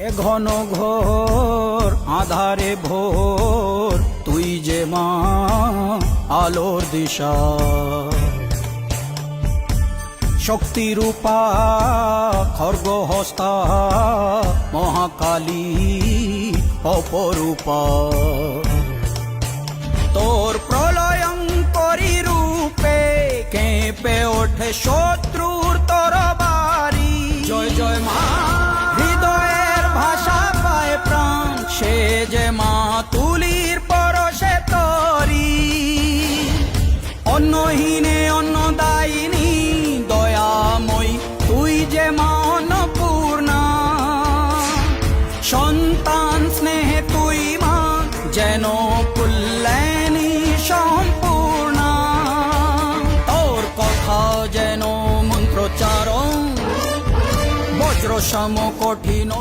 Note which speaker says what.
Speaker 1: এ ঘন ঘোর আধারে ভোর তুই যে মা আলোর দিশা, শক্তিরূপা খর্গহস্তা মহাকালী অপরূপা। তোর প্রলয়ঙ্করী রূপে কেঁপে ওঠে শত্রুর তরবারি। জয় জয় মা, হৃদয়ের ভাষা পায় প্রাণ, সে যে মা তুলির পরশে তরি। অন্নহীনে অন্নদায়িনী দয়াময়ী, তুই যে মা অন্নপূর্ণা। সন্তান স্নেহে তুই মা যেন কল্যাণী সম্পূর্ণা। তোর কথা যেন মন্ত্রোচ্চারণ, বজ্র সম কঠিন।